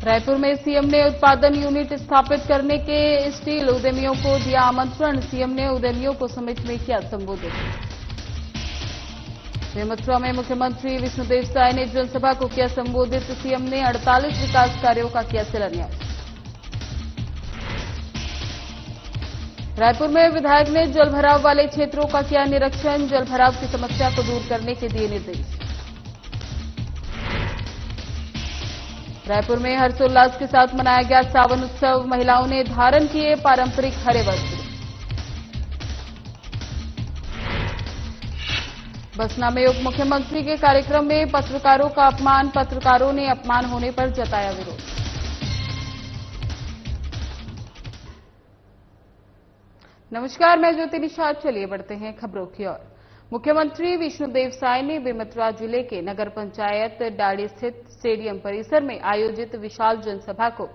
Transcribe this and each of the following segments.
रायपुर में सीएम ने उत्पादन यूनिट स्थापित करने के स्टील उद्यमियों को दिया आमंत्रण। सीएम ने उद्यमियों को समिट में किया संबोधित। मथुरा में मुख्यमंत्री विष्णुदेव साय ने जनसभा को किया संबोधित। सीएम ने 48 विकास कार्यों का किया शिलान्यास। रायपुर में विधायक ने जलभराव वाले क्षेत्रों का किया निरीक्षण। जलभराव की समस्या को दूर करने के दिए निर्देश। रायपुर में हर्षोल्लास के साथ मनाया गया सावन उत्सव। महिलाओं ने धारण किए पारंपरिक हरे वस्त्र। बसना में उप मुख्यमंत्री के कार्यक्रम में पत्रकारों का अपमान। पत्रकारों ने अपमान होने पर जताया विरोध। नमस्कार, मैं ज्योति निषाद। चलिए बढ़ते हैं खबरों की ओर। मुख्यमंत्री विष्णुदेव साय ने बेमेतरा जिले के नगर पंचायत डाड़ी स्थित स्टेडियम परिसर में आयोजित विशाल जनसभा को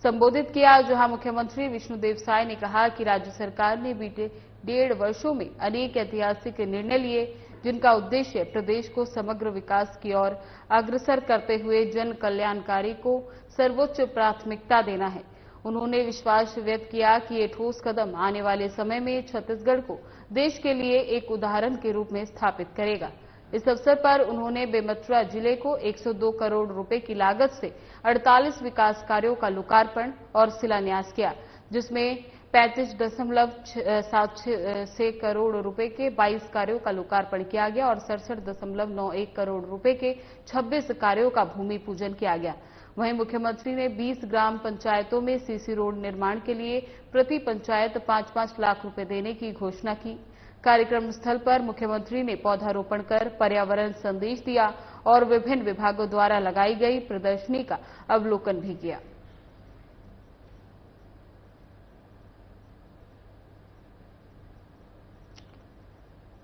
संबोधित किया, जहां मुख्यमंत्री विष्णुदेव साय ने कहा कि राज्य सरकार ने बीते 1.5 वर्षों में अनेक ऐतिहासिक निर्णय लिए, जिनका उद्देश्य प्रदेश को समग्र विकास की ओर अग्रसर करते हुए जन कल्याणकारी को सर्वोच्च प्राथमिकता देना है। उन्होंने विश्वास व्यक्त किया कि ये ठोस कदम आने वाले समय में छत्तीसगढ़ को देश के लिए एक उदाहरण के रूप में स्थापित करेगा। इस अवसर पर उन्होंने बेमेतरा जिले को 102 करोड़ रुपए की लागत से 48 विकास कार्यों का लोकार्पण और शिलान्यास किया, जिसमें 35.76 करोड़ रुपए के 22 कार्यों का लोकार्पण किया गया और 67.91 करोड़ रुपए के 26 कार्यों का भूमि पूजन किया गया। वहीं मुख्यमंत्री ने 20 ग्राम पंचायतों में सीसी रोड निर्माण के लिए प्रति पंचायत 5-5 लाख रुपए देने की घोषणा की। कार्यक्रम स्थल पर मुख्यमंत्री ने पौधारोपण कर पर्यावरण संदेश दिया और विभिन्न विभागों द्वारा लगाई गई प्रदर्शनी का अवलोकन भी किया।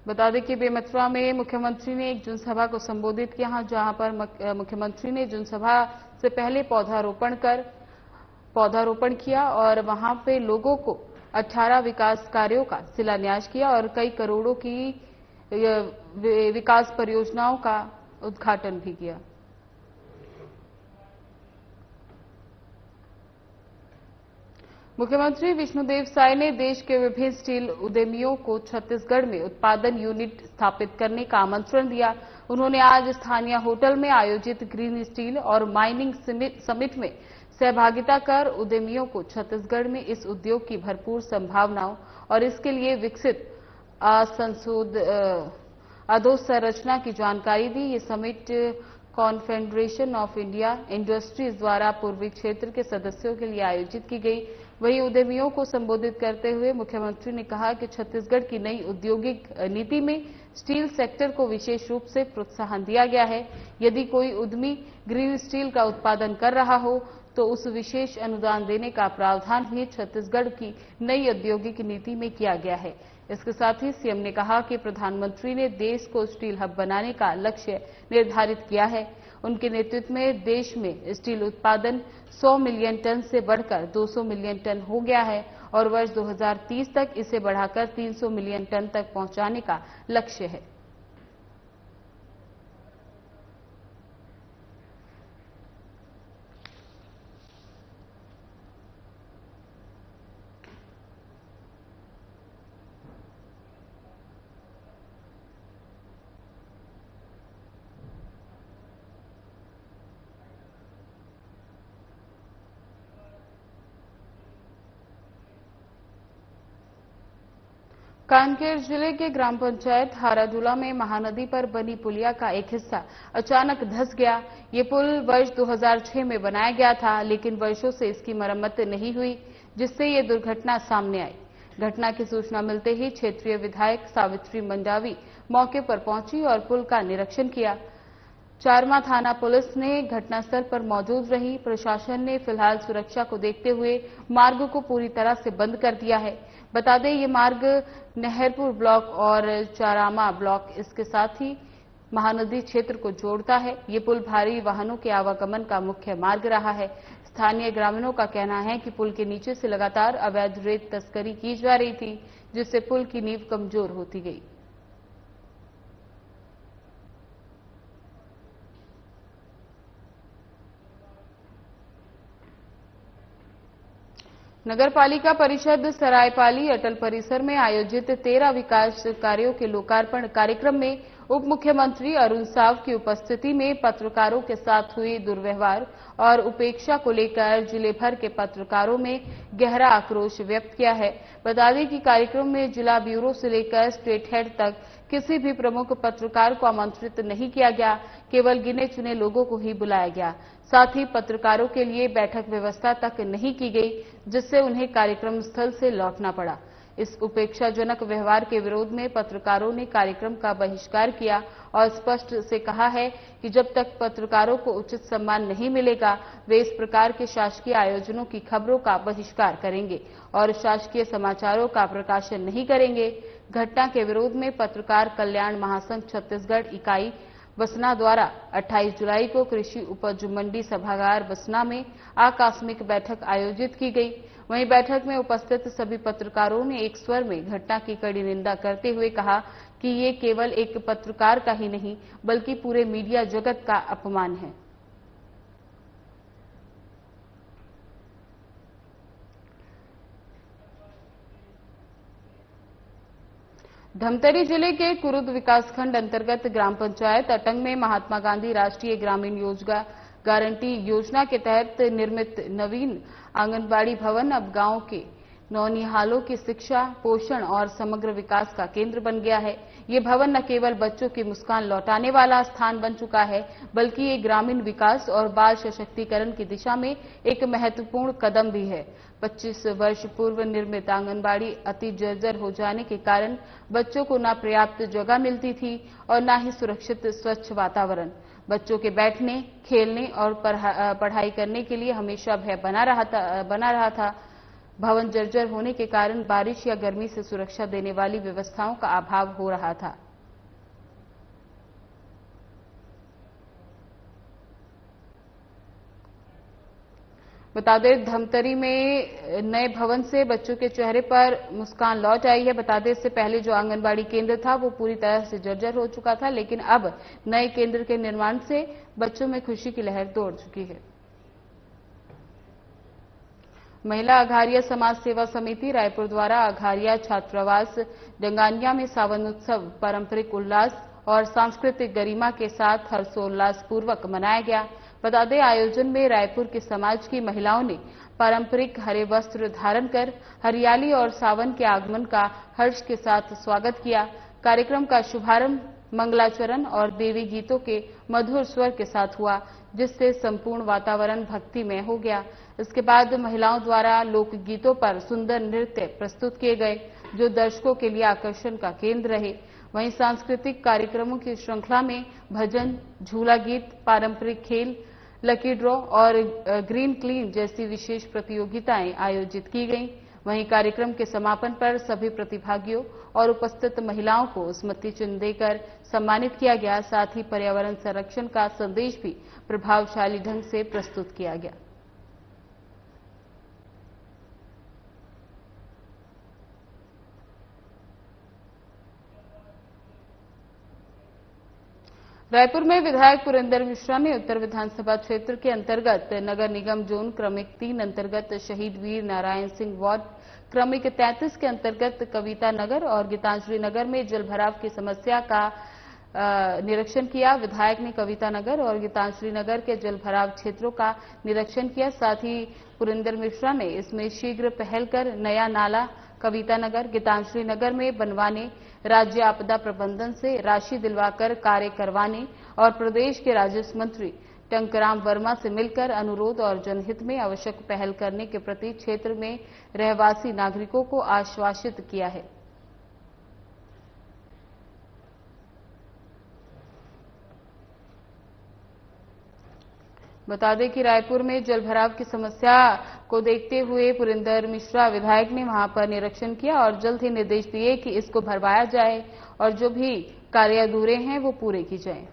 बता दें कि बेमेतरा में मुख्यमंत्री ने एक जनसभा को संबोधित किया, जहां पर मुख्यमंत्री ने जनसभा से पहले पौधारोपण किया और वहां पे लोगों को 18 विकास कार्यों का शिलान्यास किया और कई करोड़ों की विकास परियोजनाओं का उद्घाटन भी किया। मुख्यमंत्री विष्णुदेव साय ने देश के विभिन्न स्टील उद्यमियों को छत्तीसगढ़ में उत्पादन यूनिट स्थापित करने का आमंत्रण दिया। उन्होंने आज स्थानीय होटल में आयोजित ग्रीन स्टील और माइनिंग समिट में सहभागिता कर उद्यमियों को छत्तीसगढ़ में इस उद्योग की भरपूर संभावनाओं और इसके लिए विकसित अधोसंरचना की जानकारी दी। ये summit confederation of India industries द्वारा पूर्वी क्षेत्र के सदस्यों के लिए आयोजित की गई। वहीं उद्यमियों को संबोधित करते हुए मुख्यमंत्री ने कहा कि छत्तीसगढ़ की नई औद्योगिक नीति में स्टील सेक्टर को विशेष रूप से प्रोत्साहन दिया गया है। यदि कोई उद्यमी ग्रीन स्टील का उत्पादन कर रहा हो तो उस विशेष अनुदान देने का प्रावधान भी छत्तीसगढ़ की नई औद्योगिक नीति में किया गया है। इसके साथ ही सीएम ने कहा कि प्रधानमंत्री ने देश को स्टील हब बनाने का लक्ष्य निर्धारित किया है। उनके नेतृत्व में देश में स्टील उत्पादन 100 मिलियन टन से बढ़कर 200 मिलियन टन हो गया है और वर्ष 2030 तक इसे बढ़ाकर 300 मिलियन टन तक पहुंचाने का लक्ष्य है। कांकेर जिले के ग्राम पंचायत हाराजूला में महानदी पर बनी पुलिया का एक हिस्सा अचानक धंस गया। ये पुल वर्ष 2006 में बनाया गया था, लेकिन वर्षों से इसकी मरम्मत नहीं हुई, जिससे ये दुर्घटना सामने आई। घटना की सूचना मिलते ही क्षेत्रीय विधायक सावित्री मंडावी मौके पर पहुंची और पुल का निरीक्षण किया। चारमा थाना पुलिस ने घटनास्थल पर मौजूद रही। प्रशासन ने फिलहाल सुरक्षा को देखते हुए मार्ग को पूरी तरह से बंद कर दिया है। बता दें, ये मार्ग नहरपुर ब्लॉक और चारामा ब्लॉक इसके साथ ही महानदी क्षेत्र को जोड़ता है। ये पुल भारी वाहनों के आवागमन का मुख्य मार्ग रहा है। स्थानीय ग्रामीणों का कहना है कि पुल के नीचे से लगातार अवैध रेत तस्करी की जा रही थी, जिससे पुल की नींव कमजोर होती गई। नगर पालिका परिषद सरायपाली अटल परिसर में आयोजित 13 विकास कार्यों के लोकार्पण कार्यक्रम में उप मुख्यमंत्री अरुण साव की उपस्थिति में पत्रकारों के साथ हुए दुर्व्यवहार और उपेक्षा को लेकर जिले भर के पत्रकारों में गहरा आक्रोश व्यक्त किया है। बता दें कि कार्यक्रम में जिला ब्यूरो से लेकर स्टेट हेड तक किसी भी प्रमुख पत्रकार को आमंत्रित नहीं किया गया, केवल गिने चुने लोगों को ही बुलाया गया। साथ ही पत्रकारों के लिए बैठक व्यवस्था तक नहीं की गई, जिससे उन्हें कार्यक्रम स्थल से लौटना पड़ा। इस उपेक्षाजनक व्यवहार के विरोध में पत्रकारों ने कार्यक्रम का बहिष्कार किया और स्पष्ट से कहा है कि जब तक पत्रकारों को उचित सम्मान नहीं मिलेगा, वे इस प्रकार के शासकीय आयोजनों की खबरों का बहिष्कार करेंगे और शासकीय समाचारों का प्रकाशन नहीं करेंगे। घटना के विरोध में पत्रकार कल्याण महासंघ छत्तीसगढ़ इकाई बसना द्वारा 28 जुलाई को कृषि उपज मंडी सभागार बसना में आकस्मिक बैठक आयोजित की गई। वहीं बैठक में उपस्थित सभी पत्रकारों ने एक स्वर में घटना की कड़ी निंदा करते हुए कहा कि ये केवल एक पत्रकार का ही नहीं, बल्कि पूरे मीडिया जगत का अपमान है। धमतरी जिले के कुरुद विकासखंड अंतर्गत ग्राम पंचायत अटंग में महात्मा गांधी राष्ट्रीय ग्रामीण योजना गारंटी योजना के तहत निर्मित नवीन आंगनबाड़ी भवन अब गांव के नौनिहालों की शिक्षा, पोषण और समग्र विकास का केंद्र बन गया है। ये भवन न केवल बच्चों की मुस्कान लौटाने वाला स्थान बन चुका है, बल्कि ये ग्रामीण विकास और बाल सशक्तिकरण की दिशा में एक महत्वपूर्ण कदम भी है। 25 वर्ष पूर्व निर्मित आंगनबाड़ी अति जर्जर हो जाने के कारण बच्चों को न पर्याप्त जगह मिलती थी और न ही सुरक्षित स्वच्छ वातावरण। बच्चों के बैठने, खेलने और पढ़ाई करने के लिए हमेशा भय बना रहा था। भवन जर्जर होने के कारण बारिश या गर्मी से सुरक्षा देने वाली व्यवस्थाओं का अभाव हो रहा था। बता दें, धमतरी में नए भवन से बच्चों के चेहरे पर मुस्कान लौट आई है। बता दें, इससे पहले जो आंगनबाड़ी केंद्र था वो पूरी तरह से जर्जर हो चुका था, लेकिन अब नए केंद्र के निर्माण से बच्चों में खुशी की लहर दौड़ चुकी है। महिला अघारिया समाज सेवा समिति रायपुर द्वारा अघारिया छात्रावास डंगानिया में सावन उत्सव पारंपरिक उल्लास और सांस्कृतिक गरिमा के साथ हर्षोल्लास पूर्वक मनाया गया। बता दें, आयोजन में रायपुर के समाज की महिलाओं ने पारंपरिक हरे वस्त्र धारण कर हरियाली और सावन के आगमन का हर्ष के साथ स्वागत किया। कार्यक्रम का शुभारंभ मंगलाचरण और देवी गीतों के मधुर स्वर के साथ हुआ, जिससे संपूर्ण वातावरण भक्तिमय हो गया। इसके बाद महिलाओं द्वारा लोकगीतों पर सुंदर नृत्य प्रस्तुत किए गए, जो दर्शकों के लिए आकर्षण का केंद्र रहे। वहीं सांस्कृतिक कार्यक्रमों की श्रृंखला में भजन, झूला गीत, पारंपरिक खेल, लकी ड्रॉ और ग्रीन क्लीन जैसी विशेष प्रतियोगिताएं आयोजित की गईं। वहीं कार्यक्रम के समापन पर सभी प्रतिभागियों और उपस्थित महिलाओं को स्मृति चिन्ह देकर सम्मानित किया गया। साथ ही पर्यावरण संरक्षण का संदेश भी प्रभावशाली ढंग से प्रस्तुत किया गया। रायपुर में विधायक पुरेंद्र मिश्रा ने उत्तर विधानसभा क्षेत्र के अंतर्गत नगर निगम जोन क्रमिक 3 अंतर्गत शहीद वीर नारायण सिंह वार्ड क्रमिक 33 के अंतर्गत कविता नगर और गीतांजलि नगर में जलभराव की समस्या का निरीक्षण किया। विधायक ने कविता नगर और गीतांजलि नगर के जलभराव क्षेत्रों का निरीक्षण किया। साथ ही पुरेंद्र मिश्रा ने इसमें शीघ्र पहल कर नया नाला कविता नगर, गीतांजलि नगर में बनवाने, राज्य आपदा प्रबंधन से राशि दिलवाकर कार्य करवाने और प्रदेश के राजस्व मंत्री टंकराम वर्मा से मिलकर अनुरोध और जनहित में आवश्यक पहल करने के प्रति क्षेत्र में रहवासी नागरिकों को आश्वासित किया है। बता दें कि रायपुर में जलभराव की समस्या को देखते हुए पुरेंद्र मिश्रा विधायक ने वहां पर निरीक्षण किया और जल्द ही निर्देश दिए कि इसको भरवाया जाए और जो भी कार्य अधूरे हैं वो पूरे की जाएं।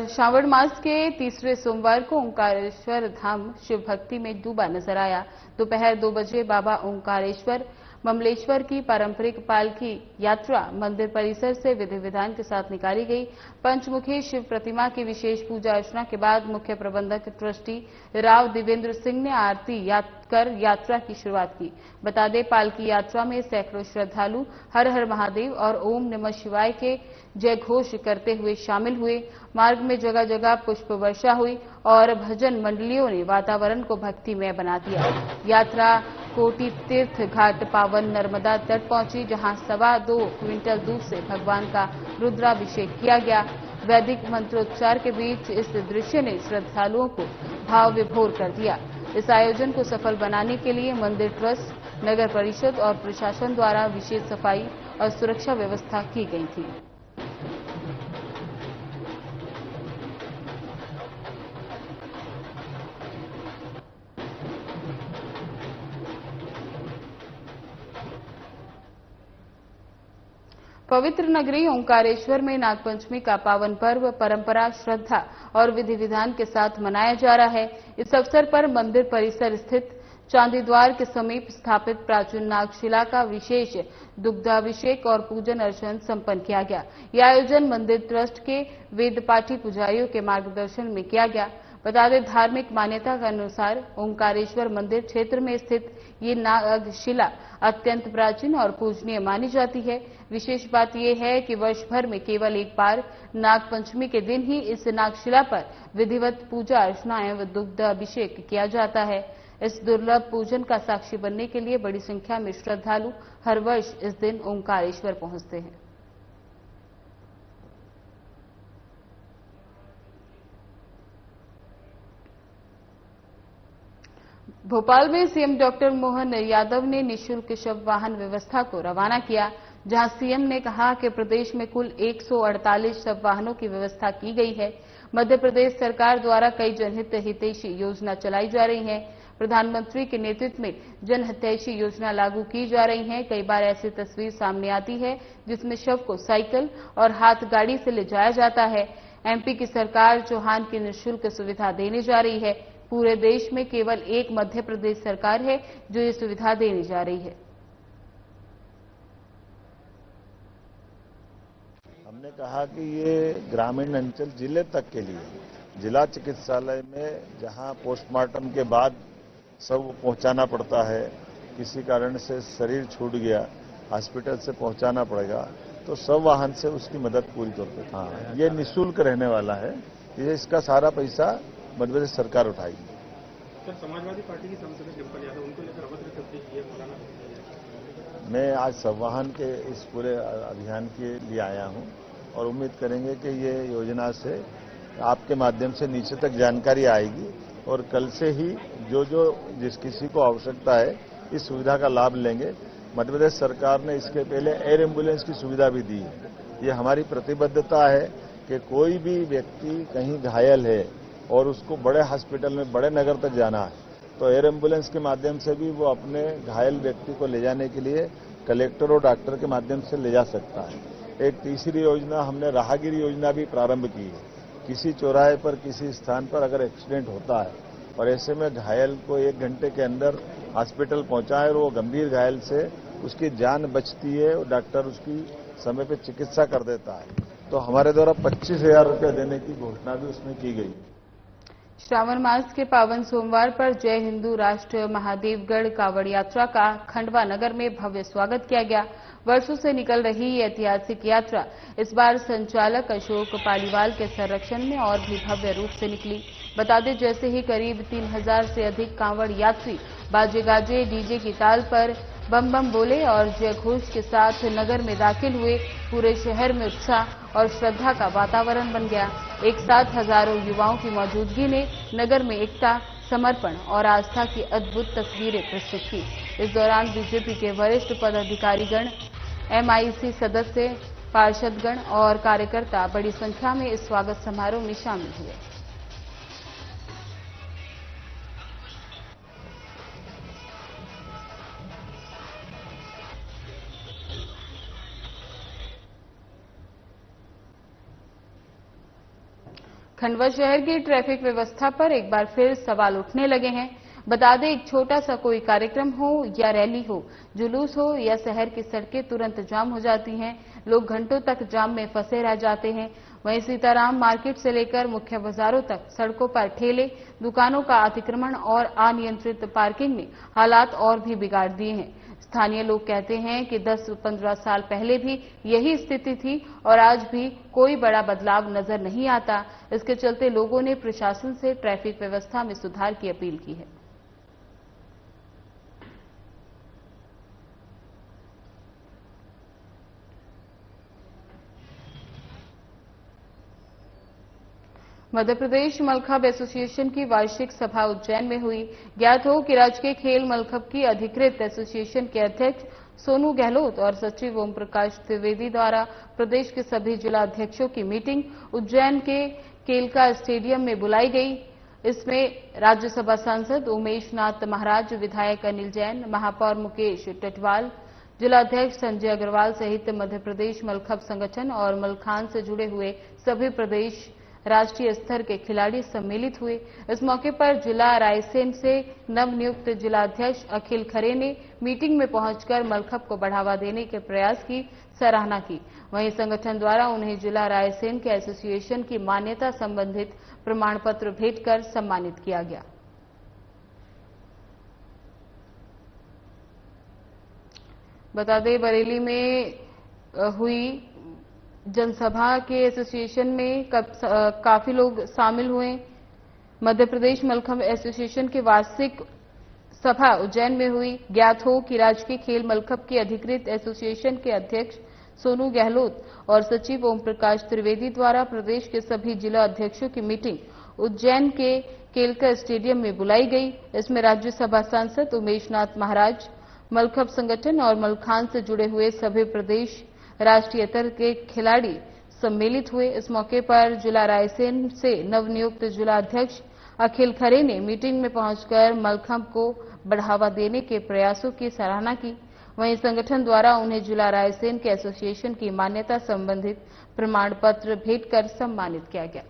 श्रावण मास के तीसरे सोमवार को ओंकारेश्वर धाम शिव भक्ति में डूबा नजर आया। दोपहर 2 बजे बाबा ओंकारेश्वर ममलेश्वर की पारंपरिक पालकी यात्रा मंदिर परिसर से विधि विधान के साथ निकाली गई। पंचमुखी शिव प्रतिमा की विशेष पूजा अर्चना के बाद मुख्य प्रबंधक ट्रस्टी राव देवेंद्र सिंह ने आरती कर यात्रा की शुरुआत की। बता दें, पालकी यात्रा में सैकड़ों श्रद्धालु हर हर महादेव और ओम नमः शिवाय के जय घोष करते हुए शामिल हुए। मार्ग में जगह जगह पुष्प वर्षा हुई और भजन मंडलियों ने वातावरण को भक्तिमय बना दिया। यात्रा कोटि तीर्थ घाट पावन नर्मदा तट पहुंची, जहां 2.25 क्विंटल दूध से भगवान का रुद्राभिषेक किया गया। वैदिक मंत्रोच्चार के बीच इस दृश्य ने श्रद्धालुओं को भाव विभोर कर दिया। इस आयोजन को सफल बनाने के लिए मंदिर ट्रस्ट, नगर परिषद और प्रशासन द्वारा विशेष सफाई और सुरक्षा व्यवस्था की गई थी। पवित्र नगरी ओंकारेश्वर में नागपंचमी का पावन पर्व परंपरा, श्रद्धा और विधि विधान के साथ मनाया जा रहा है। इस अवसर पर मंदिर परिसर स्थित चांदी द्वार के समीप स्थापित प्राचीन नागशिला का विशेष दुग्धाभिषेक और पूजन अर्चन संपन्न किया गया। यह आयोजन मंदिर ट्रस्ट के वेदपाठी पुजारियों के मार्गदर्शन में किया गया। बता दें, धार्मिक मान्यता के अनुसार ओंकारेश्वर मंदिर क्षेत्र में स्थित ये नागशिला अत्यंत प्राचीन और पूजनीय मानी जाती है। विशेष बात यह है कि वर्ष भर में केवल एक बार नागपंचमी के दिन ही इस नागशिला पर विधिवत पूजा अर्चना एवं दुग्ध अभिषेक किया जाता है। इस दुर्लभ पूजन का साक्षी बनने के लिए बड़ी संख्या में श्रद्धालु हर वर्ष इस दिन ओंकारेश्वर पहुंचते हैं। भोपाल में सीएम डॉक्टर मोहन यादव ने निःशुल्क शव वाहन व्यवस्था को रवाना किया, जहां सीएम ने कहा कि प्रदेश में कुल 148 शव वाहनों की व्यवस्था की गई है। मध्य प्रदेश सरकार द्वारा कई जनहित हितैषी योजना चलाई जा रही है। प्रधानमंत्री के नेतृत्व में जनहितैषी योजना लागू की जा रही है। कई बार ऐसी तस्वीर सामने आती है जिसमें शव को साइकिल और हाथ गाड़ी से ले जाया जाता है। एमपी की सरकार चौहान की निःशुल्क सुविधा देने जा रही है। पूरे देश में केवल एक मध्य प्रदेश सरकार है जो ये सुविधा देने जा रही है। हमने कहा कि ये ग्रामीण अंचल जिले तक के लिए, जिला चिकित्सालय में जहां पोस्टमार्टम के बाद सब पहुंचाना पड़ता है, किसी कारण से शरीर छूट गया, हॉस्पिटल से पहुंचाना पड़ेगा, तो सब वाहन से उसकी मदद पूरी तौर पर। हाँ, ये निःशुल्क रहने वाला है। ये इसका सारा पैसा मध्य प्रदेश सरकार उठाएगी। सर, समाजवादी पार्टी की सांसद डिम्पल यादव, उनको लेकर अभद्र तस्वीर की है। मैं आज संवाहन के इस पूरे अभियान के लिए आया हूं और उम्मीद करेंगे कि ये योजना से आपके माध्यम से नीचे तक जानकारी आएगी और कल से ही जो जिस किसी को आवश्यकता है इस सुविधा का लाभ लेंगे। मध्य प्रदेश सरकार ने इसके पहले एयर एम्बुलेंस की सुविधा भी दी है। ये हमारी प्रतिबद्धता है कि कोई भी व्यक्ति कहीं घायल है और उसको बड़े हॉस्पिटल में, बड़े नगर तक जाना है, तो एयर एम्बुलेंस के माध्यम से भी वो अपने घायल व्यक्ति को ले जाने के लिए कलेक्टर और डॉक्टर के माध्यम से ले जा सकता है। एक तीसरी योजना, हमने राहगीरी योजना भी प्रारंभ की है। किसी चौराहे पर, किसी स्थान पर अगर एक्सीडेंट होता है और ऐसे में घायल को 1 घंटे के अंदर हॉस्पिटल पहुंचाए और वो गंभीर घायल से उसकी जान बचती है और डॉक्टर उसकी समय पर चिकित्सा कर देता है। तो हमारे द्वारा 25,000 रुपये देने की घोषणा भी उसमें की गई। श्रावण मास के पावन सोमवार पर जय हिंदू राष्ट्र महादेवगढ़ कावड़ यात्रा का खंडवा नगर में भव्य स्वागत किया गया। वर्षों से निकल रही ये ऐतिहासिक यात्रा इस बार संचालक अशोक पालीवाल के संरक्षण में और भी भव्य रूप से निकली। बता दें, जैसे ही करीब 3000 से अधिक कांवड़ यात्री बाजे गाजे डीजे की ताल पर बम बम बोले और जय घोष के साथ नगर में दाखिल हुए, पूरे शहर में उत्साह और श्रद्धा का वातावरण बन गया। एक साथ हजारों युवाओं की मौजूदगी ने नगर में एकता, समर्पण और आस्था की अद्भुत तस्वीरें प्रस्तुत की। इस दौरान बीजेपी के वरिष्ठ पदाधिकारीगण, एमआईसी सदस्य, पार्षदगण और कार्यकर्ता बड़ी संख्या में इस स्वागत समारोह में शामिल हुए। खंडवा शहर की ट्रैफिक व्यवस्था पर एक बार फिर सवाल उठने लगे हैं। बता दें, एक छोटा सा कोई कार्यक्रम हो या रैली हो, जुलूस हो या शहर की सड़कें तुरंत जाम हो जाती हैं। लोग घंटों तक जाम में फंसे रह जाते हैं। वहीं सीताराम मार्केट से लेकर मुख्य बाजारों तक सड़कों पर ठेले, दुकानों का अतिक्रमण और अनियंत्रित पार्किंग ने हालात और भी बिगाड़ दिए हैं। स्थानीय लोग कहते हैं कि 10-15 साल पहले भी यही स्थिति थी और आज भी कोई बड़ा बदलाव नजर नहीं आता। इसके चलते लोगों ने प्रशासन से ट्रैफिक व्यवस्था में सुधार की अपील की है। मध्य प्रदेश मलखंभ एसोसिएशन की वार्षिक सभा उज्जैन में हुई। ज्ञात हो कि राजकीय खेल मलखंभ की अधिकृत एसोसिएशन के अध्यक्ष सोनू गहलोत और सचिव ओम प्रकाश त्रिवेदी द्वारा प्रदेश के सभी जिला अध्यक्षों की मीटिंग उज्जैन के केलका स्टेडियम में बुलाई गई। इसमें राज्यसभा सांसद उमेश नाथ महाराज, विधायक अनिल जैन, महापौर मुकेश टेटवाल, जिलाध्यक्ष संजय अग्रवाल सहित मध्य प्रदेश मलखंभ संगठन और मलखान से जुड़े हुए सभी प्रदेश राष्ट्रीय स्तर के खिलाड़ी सम्मिलित हुए। इस मौके पर जिला रायसेन से नवनियुक्त जिलाध्यक्ष अखिल खरे ने मीटिंग में पहुंचकर मलखंभ को बढ़ावा देने के प्रयास की सराहना की। वहीं संगठन द्वारा उन्हें जिला रायसेन के एसोसिएशन की मान्यता संबंधित प्रमाण पत्र भेंट कर सम्मानित किया गया। बता दें, बरेली में हुई जनसभा के एसोसिएशन में काफी लोग शामिल हुए। मध्य प्रदेश मलखंभ एसोसिएशन की वार्षिक सभा उज्जैन में हुई। ज्ञात हो कि राजकीय खेल मलखंभ की अधिकृत एसोसिएशन के अध्यक्ष सोनू गहलोत और सचिव ओम प्रकाश त्रिवेदी द्वारा प्रदेश के सभी जिला अध्यक्षों की मीटिंग उज्जैन के केलका स्टेडियम में बुलाई गई। इसमें राज्यसभा सांसद उमेश नाथ महाराज, मलखंभ संगठन और मलखान से जुड़े हुए सभी प्रदेश राष्ट्रीय स्तर के खिलाड़ी सम्मिलित हुए। इस मौके पर जिला रायसेन से नवनियुक्त जिलाध्यक्ष अखिल खरे ने मीटिंग में पहुंचकर मलखंभ को बढ़ावा देने के प्रयासों की सराहना की। वहीं संगठन द्वारा उन्हें जिला रायसेन के एसोसिएशन की मान्यता संबंधित प्रमाण पत्र भेंट कर सम्मानित किया गया।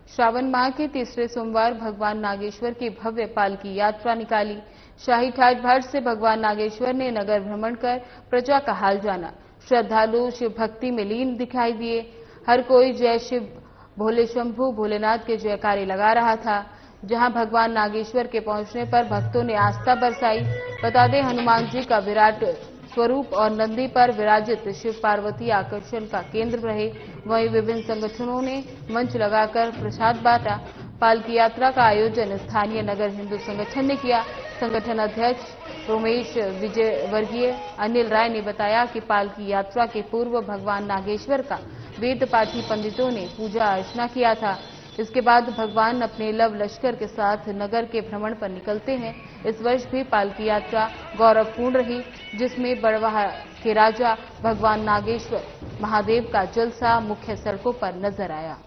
श्रावण माह के तीसरे सोमवार भगवान नागेश्वर की भव्य पालकी यात्रा निकाली। शाही ठाट भाट से भगवान नागेश्वर ने नगर भ्रमण कर प्रजा का हाल जाना। श्रद्धालु शिव भक्ति में लीन दिखाई दिए। हर कोई जय शिव भोले शंभू भोलेनाथ के जयकारे लगा रहा था। जहां भगवान नागेश्वर के पहुंचने पर भक्तों ने आस्था बरसाई। बता दें, हनुमान जी का विराट स्वरूप और नंदी पर विराजित शिव पार्वती आकर्षण का केंद्र रहे। वहीं विभिन्न संगठनों ने मंच लगाकर प्रसाद बांटा। पालकी यात्रा का आयोजन स्थानीय नगर हिंदू संगठन ने किया। संगठन अध्यक्ष रोमेश विजयवर्गीय अनिल राय ने बताया कि पालकी यात्रा के पूर्व भगवान नागेश्वर का वेद पाठी पंडितों ने पूजा अर्चना किया था। इसके बाद भगवान अपने लव लश्कर के साथ नगर के भ्रमण पर निकलते हैं। इस वर्ष भी पालकी यात्रा गौरवपूर्ण रही, जिसमें बड़वाह के राजा भगवान नागेश्वर महादेव का जलसा मुख्य सड़कों पर नजर आया।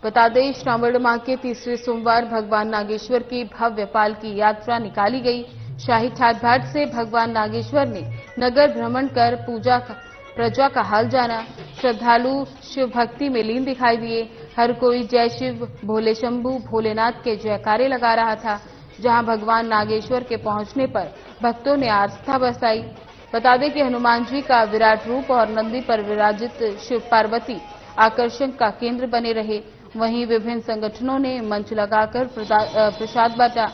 बता दें, श्रावण माह के तीसरे सोमवार भगवान नागेश्वर की भव्य पालकी यात्रा निकाली गई। शाही ठाट भाट से भगवान नागेश्वर ने नगर भ्रमण कर प्रजा का हाल जाना। श्रद्धालु शिव भक्ति में लीन दिखाई दिए। हर कोई जय शिव भोले शंभू भोलेनाथ के जयकारे लगा रहा था। जहां भगवान नागेश्वर के पहुंचने पर भक्तों ने आस्था बरसाई। बता दें कि हनुमान जी का विराट रूप और नंदी पर विराजित शिव पार्वती आकर्षण का केंद्र बने रहे। वहीं विभिन्न संगठनों ने मंच लगाकर प्रसाद बांटा।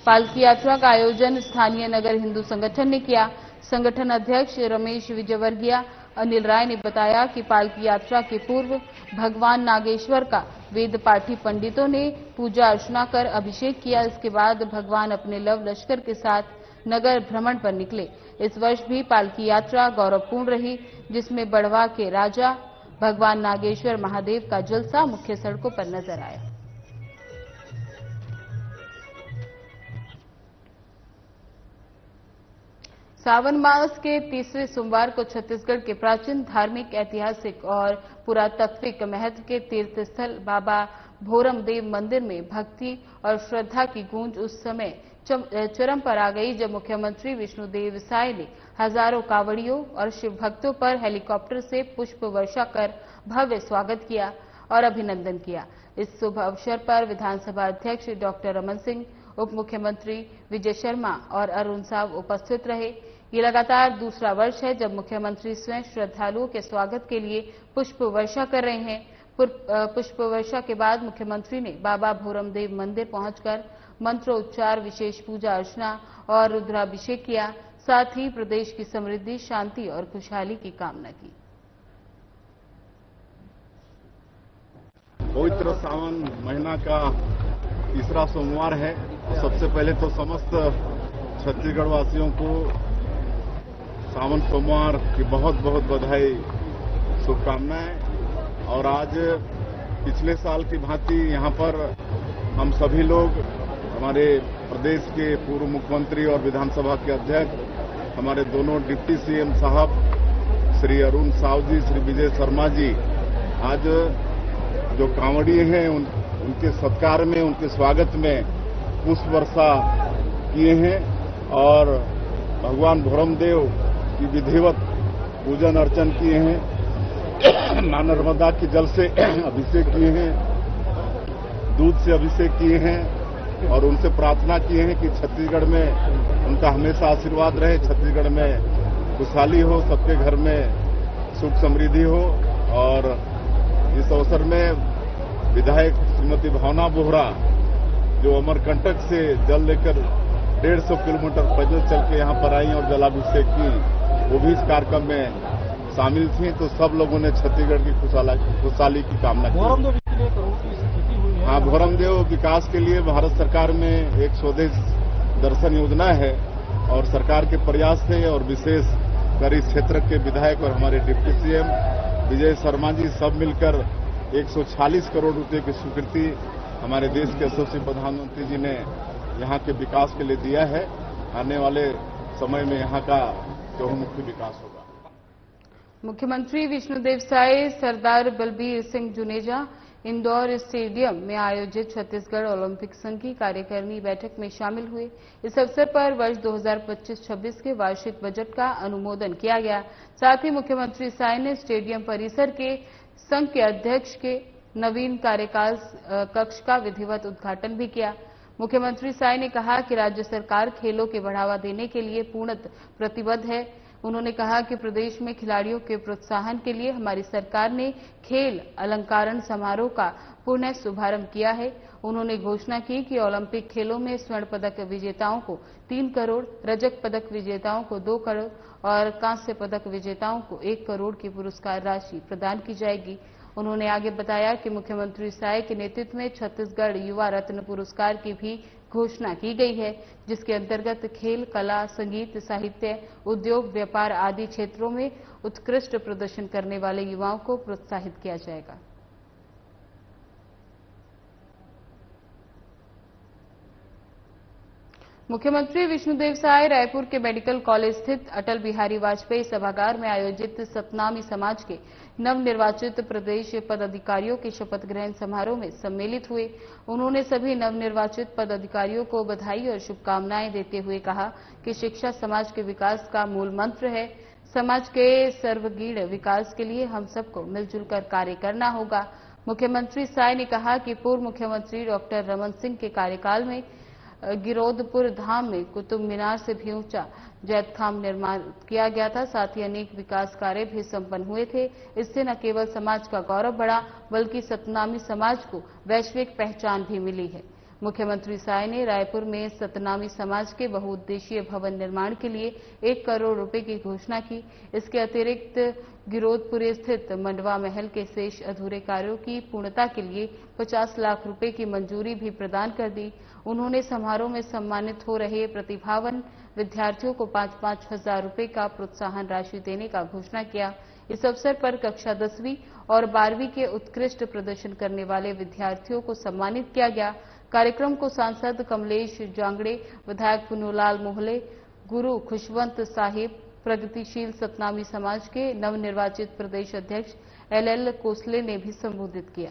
पालकी यात्रा का आयोजन स्थानीय नगर हिंदू संगठन ने किया। संगठन अध्यक्ष रमेश विजयवर्गीय अनिल राय ने बताया कि पालकी यात्रा के पूर्व भगवान नागेश्वर का वेद पाठी पंडितों ने पूजा अर्चना कर अभिषेक किया। इसके बाद भगवान अपने लव लश्कर के साथ नगर भ्रमण पर निकले। इस वर्ष भी पालकी यात्रा गौरवपूर्ण रही, जिसमें बड़वाह के राजा भगवान नागेश्वर महादेव का जलसा मुख्य सड़कों पर नजर आया। सावन मास के तीसरे सोमवार को छत्तीसगढ़ के प्राचीन धार्मिक, ऐतिहासिक और पुरातात्विक महत्व के तीर्थ स्थल बाबा भोरमदेव मंदिर में भक्ति और श्रद्धा की गूंज उस समय चरम पर आ गई जब मुख्यमंत्री विष्णुदेव साय ने हजारों कांवड़ियों और शिव भक्तों पर हेलीकॉप्टर से पुष्प वर्षा कर भव्य स्वागत किया और अभिनंदन किया। इस शुभ अवसर पर विधानसभा अध्यक्ष डॉक्टर रमन सिंह, उप मुख्यमंत्री विजय शर्मा और अरुण साव उपस्थित रहे। ये लगातार दूसरा वर्ष है जब मुख्यमंत्री स्वयं श्रद्धालुओं के स्वागत के लिए पुष्प वर्षा कर रहे हैं। पुष्प वर्षा के बाद मुख्यमंत्री ने बाबा भोरमदेव मंदिर पहुंचकर मंत्रोच्चार, विशेष पूजा अर्चना और रुद्राभिषेक किया। साथ ही प्रदेश की समृद्धि, शांति और खुशहाली की कामना की। पवित्र सावन महीना का तीसरा सोमवार है। सबसे पहले तो समस्त छत्तीसगढ़ वासियों को सावन सोमवार की बहुत बहुत बधाई, शुभकामनाएं। और आज पिछले साल की भांति यहां पर हम सभी लोग, हमारे प्रदेश के पूर्व मुख्यमंत्री और विधानसभा के अध्यक्ष, हमारे दोनों डिप्टी सीएम साहब श्री अरुण साव जी, श्री विजय शर्मा जी, आज जो कांवड़िए हैं उनके सत्कार में, उनके स्वागत में पुष्प वर्षा किए हैं और भगवान भोरमदेव की विधिवत पूजन अर्चन किए हैं। मां नर्मदा के जल से अभिषेक किए हैं, दूध से अभिषेक किए हैं और उनसे प्रार्थना किए हैं कि छत्तीसगढ़ में उनका हमेशा आशीर्वाद रहे, छत्तीसगढ़ में खुशहाली हो, सबके घर में सुख समृद्धि हो। और इस अवसर में विधायक श्रीमती भावना बोहरा, जो अमरकंटक से जल लेकर 150 किलोमीटर पैदल चल के यहाँ पर आई और जलाभिषेक की, वो भी इस कार्यक्रम में शामिल थी। तो सब लोगों ने छत्तीसगढ़ की खुशहाली की कामना की। हाँ, भोरमदेव विकास के लिए भारत सरकार में एक स्वदेश दर्शन योजना है और सरकार के प्रयास से और विशेष कर इस क्षेत्र के विधायक और हमारे डिप्टी सीएम विजय शर्मा जी सब मिलकर 140 करोड़ रुपए की स्वीकृति हमारे देश के यशस्वी प्रधानमंत्री जी ने यहाँ के विकास के लिए दिया है। आने वाले समय में यहाँ का चहुमुखी विकास होगा। मुख्यमंत्री विष्णुदेव साय सरदार बलबीर सिंह जुनेजा इंदौर स्टेडियम में आयोजित छत्तीसगढ़ ओलंपिक संघ की कार्यकारिणी बैठक में शामिल हुए। इस अवसर पर वर्ष 2025-26 के वार्षिक बजट का अनुमोदन किया गया। साथ ही मुख्यमंत्री साय ने स्टेडियम परिसर के संघ के अध्यक्ष के नवीन कार्यकाल कक्ष का विधिवत उद्घाटन भी किया। मुख्यमंत्री साय ने कहा कि राज्य सरकार खेलों के बढ़ावा देने के लिए पूर्णतः प्रतिबद्ध है। उन्होंने कहा कि प्रदेश में खिलाड़ियों के प्रोत्साहन के लिए हमारी सरकार ने खेल अलंकरण समारोह का पुनः शुभारंभ किया है। उन्होंने घोषणा की कि ओलंपिक खेलों में स्वर्ण पदक विजेताओं को 3 करोड़, रजत पदक विजेताओं को 2 करोड़ और कांस्य पदक विजेताओं को 1 करोड़ की पुरस्कार राशि प्रदान की जाएगी। उन्होंने आगे बताया कि मुख्यमंत्री साय के नेतृत्व में छत्तीसगढ़ युवा रत्न पुरस्कार की भी घोषणा की गई है, जिसके अंतर्गत खेल, कला, संगीत, साहित्य, उद्योग, व्यापार आदि क्षेत्रों में उत्कृष्ट प्रदर्शन करने वाले युवाओं को प्रोत्साहित किया जाएगा। मुख्यमंत्री विष्णुदेव साय रायपुर के मेडिकल कॉलेज स्थित अटल बिहारी वाजपेयी सभागार में आयोजित सतनामी समाज के नवनिर्वाचित प्रदेश पदाधिकारियों के शपथ ग्रहण समारोह में सम्मिलित हुए। उन्होंने सभी नवनिर्वाचित पदाधिकारियों को बधाई और शुभकामनाएं देते हुए कहा कि शिक्षा समाज के विकास का मूल मंत्र है। समाज के सर्वगीण विकास के लिए हम सबको मिलजुल कर कार्य करना होगा। मुख्यमंत्री साय ने कहा कि पूर्व मुख्यमंत्री डॉक्टर रमन सिंह के कार्यकाल में गिरोधपुर धाम में कुतुब मीनार से भी ऊंचा जैतखाम निर्माण किया गया था। साथ ही अनेक विकास कार्य भी संपन्न हुए थे। इससे न केवल समाज का गौरव बढ़ा, बल्कि सतनामी समाज को वैश्विक पहचान भी मिली है। मुख्यमंत्री साय ने रायपुर में सतनामी समाज के बहुउद्देशीय भवन निर्माण के लिए 1 करोड़ रुपए की घोषणा की। इसके अतिरिक्त गिरोधपुर स्थित मंडवा महल के शेष अधूरे कार्यों की पूर्णता के लिए 50 लाख रुपए की मंजूरी भी प्रदान कर दी। उन्होंने समारोह में सम्मानित हो रहे प्रतिभावान विद्यार्थियों को 5-5 हजार रुपए का प्रोत्साहन राशि देने का घोषणा किया। इस अवसर पर कक्षा 10वीं और 12वीं के उत्कृष्ट प्रदर्शन करने वाले विद्यार्थियों को सम्मानित किया गया। कार्यक्रम को सांसद कमलेश जांगड़े, विधायक पुन्नूलाल मोहले, गुरु खुशवंत साहिब, प्रगतिशील सतनामी समाज के नवनिर्वाचित प्रदेश अध्यक्ष LL कोसले ने भी संबोधित किया।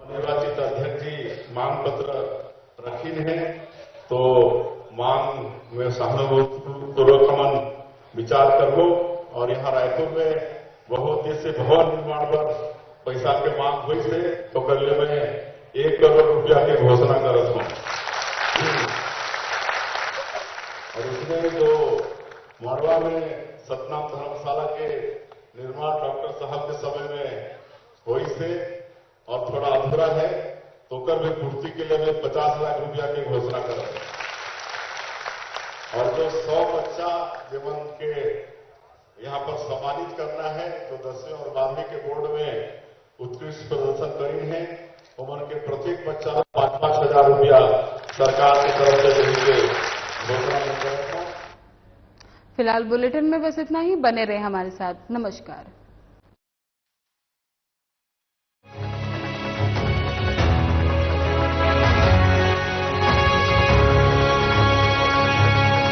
निर्वाचित अध्यक्ष जी मांग पत्र रखी है, तो मांग में सहानुभूतिपूर्वक हम विचार कर लो। और यहाँ रायपुर में बहुउद्देश्य भवन निर्माण पर पैसा के मांग हुई से तो कर ले में 1 करोड़ रुपया की घोषणा करत हूँ। और उसमें जो मड़वा में सतनाम धर्मशाला के निर्माण डॉक्टर साहब के समय में हुई से और थोड़ा अधूरा है, तो कर भी पूर्ति के लिए मैं 50 लाख रुपया की घोषणा कर। और जो 100 बच्चा जीवन के यहाँ पर सम्मानित करना है, जो 10वीं और 12वीं के बोर्ड में उत्कृष्ट प्रदर्शन करी है, उम्र के प्रत्येक बच्चा 5-5 हजार रुपया सरकार की तरफ से देने के घोषणा कर रहा हूँ। फिलहाल बुलेटिन में बस इतना ही। बने रहे हमारे साथ। नमस्कार।